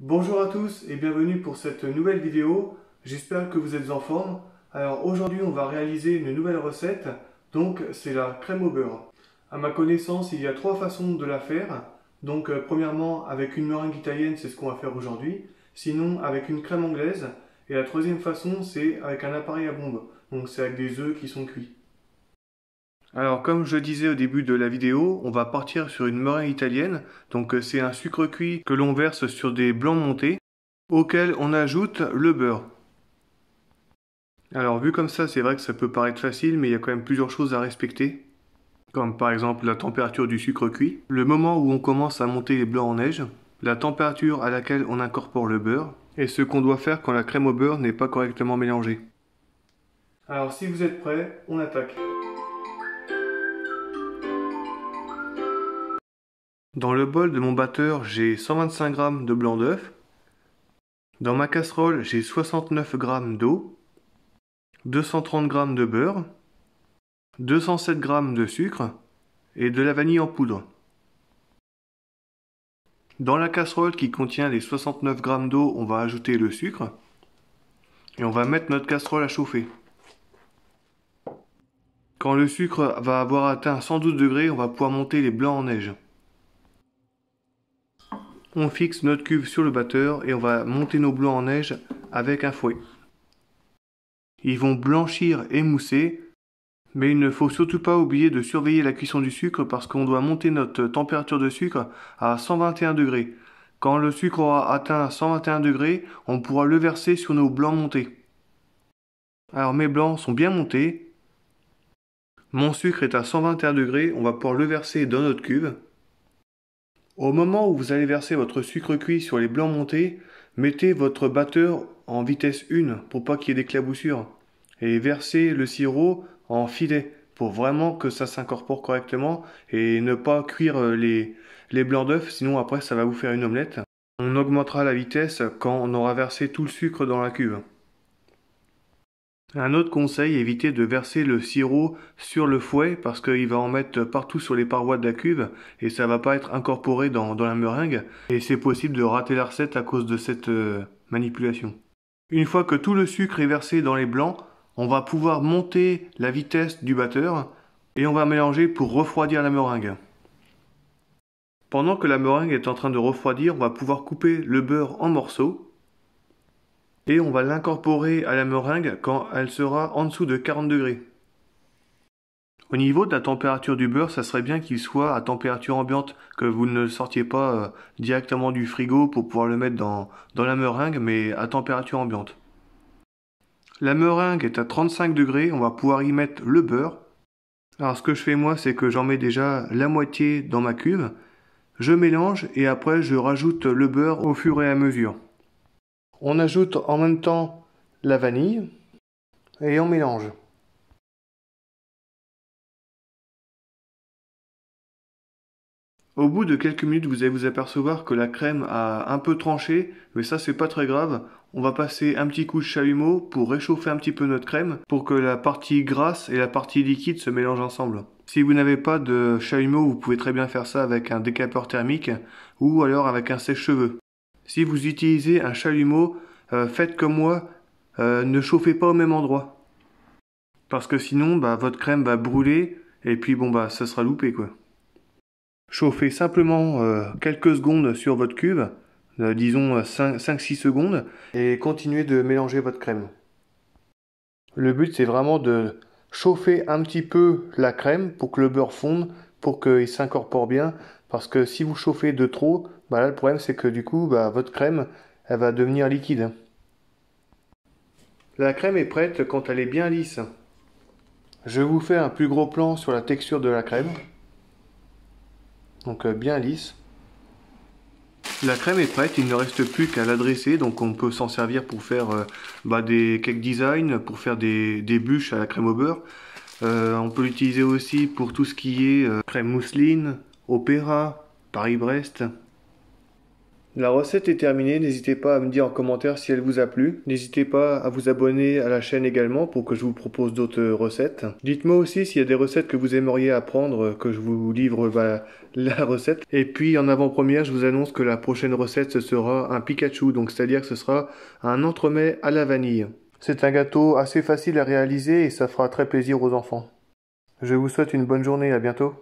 Bonjour à tous et bienvenue pour cette nouvelle vidéo. J'espère que vous êtes en forme. Alors aujourd'hui on va réaliser une nouvelle recette, donc c'est la crème au beurre. À ma connaissance il y a trois façons de la faire. Donc premièrement avec une meringue italienne, c'est ce qu'on va faire aujourd'hui. Sinon avec une crème anglaise. Et la troisième façon c'est avec un appareil à bombe. Donc c'est avec des œufs qui sont cuits. Alors comme je disais au début de la vidéo, on va partir sur une meringue italienne. Donc c'est un sucre cuit que l'on verse sur des blancs montés, auquel on ajoute le beurre. Alors vu comme ça, c'est vrai que ça peut paraître facile, mais il y a quand même plusieurs choses à respecter. Comme par exemple la température du sucre cuit, le moment où on commence à monter les blancs en neige, la température à laquelle on incorpore le beurre, et ce qu'on doit faire quand la crème au beurre n'est pas correctement mélangée. Alors si vous êtes prêts, on attaque. Dans le bol de mon batteur, j'ai 125 g de blanc d'œuf. Dans ma casserole, j'ai 69 g d'eau, 230 g de beurre, 207 g de sucre et de la vanille en poudre. Dans la casserole qui contient les 69 g d'eau, on va ajouter le sucre et on va mettre notre casserole à chauffer. Quand le sucre va avoir atteint 112 degrés, on va pouvoir monter les blancs en neige. On fixe notre cuve sur le batteur et on va monter nos blancs en neige avec un fouet. Ils vont blanchir et mousser, mais il ne faut surtout pas oublier de surveiller la cuisson du sucre parce qu'on doit monter notre température de sucre à 121 degrés. Quand le sucre aura atteint 121 degrés, on pourra le verser sur nos blancs montés. Alors mes blancs sont bien montés. Mon sucre est à 121 degrés, on va pouvoir le verser dans notre cuve. Au moment où vous allez verser votre sucre cuit sur les blancs montés, mettez votre batteur en vitesse 1 pour pas qu'il y ait d'éclaboussures. Et versez le sirop en filet pour vraiment que ça s'incorpore correctement et ne pas cuire les blancs d'œufs, sinon après ça va vous faire une omelette. On augmentera la vitesse quand on aura versé tout le sucre dans la cuve. Un autre conseil, évitez de verser le sirop sur le fouet parce qu'il va en mettre partout sur les parois de la cuve et ça va pas être incorporé dans la meringue et c'est possible de rater la recette à cause de cette manipulation. Une fois que tout le sucre est versé dans les blancs, on va pouvoir monter la vitesse du batteur et on va mélanger pour refroidir la meringue. Pendant que la meringue est en train de refroidir, on va pouvoir couper le beurre en morceaux et on va l'incorporer à la meringue quand elle sera en dessous de 40 degrés. Au niveau de la température du beurre, ça serait bien qu'il soit à température ambiante, que vous ne le sortiez pas directement du frigo pour pouvoir le mettre dans la meringue, mais à température ambiante. La meringue est à 35 degrés, on va pouvoir y mettre le beurre. Alors ce que je fais moi, c'est que j'en mets déjà la moitié dans ma cuve, je mélange et après je rajoute le beurre au fur et à mesure. On ajoute en même temps la vanille et on mélange. Au bout de quelques minutes, vous allez vous apercevoir que la crème a un peu tranché, mais ça c'est pas très grave. On va passer un petit coup de chalumeau pour réchauffer un petit peu notre crème, pour que la partie grasse et la partie liquide se mélangent ensemble. Si vous n'avez pas de chalumeau, vous pouvez très bien faire ça avec un décapeur thermique, ou alors avec un sèche-cheveux. Si vous utilisez un chalumeau, faites comme moi, ne chauffez pas au même endroit. Parce que sinon, votre crème va brûler, et puis ça sera loupé quoi. Chauffez simplement quelques secondes sur votre cuve, disons 5-6 secondes, et continuez de mélanger votre crème. Le but c'est vraiment de chauffer un petit peu la crème pour que le beurre fonde, pour qu'il s'incorpore bien, parce que si vous chauffez de trop, là, le problème c'est que du coup votre crème elle va devenir liquide. La crème est prête quand elle est bien lisse. Je vous fais un plus gros plan sur la texture de la crème. Donc bien lisse. La crème est prête, il ne reste plus qu'à la dresser, donc on peut s'en servir pour faire des cake design, pour faire des bûches à la crème au beurre. On peut l'utiliser aussi pour tout ce qui est crème mousseline, opéra, Paris-Brest. La recette est terminée, n'hésitez pas à me dire en commentaire si elle vous a plu. N'hésitez pas à vous abonner à la chaîne également pour que je vous propose d'autres recettes. Dites-moi aussi s'il y a des recettes que vous aimeriez apprendre, que je vous livre la recette. Et puis en avant-première, je vous annonce que la prochaine recette ce sera un Pikachu, donc c'est-à-dire que ce sera un entremets à la vanille. C'est un gâteau assez facile à réaliser et ça fera très plaisir aux enfants. Je vous souhaite une bonne journée, à bientôt.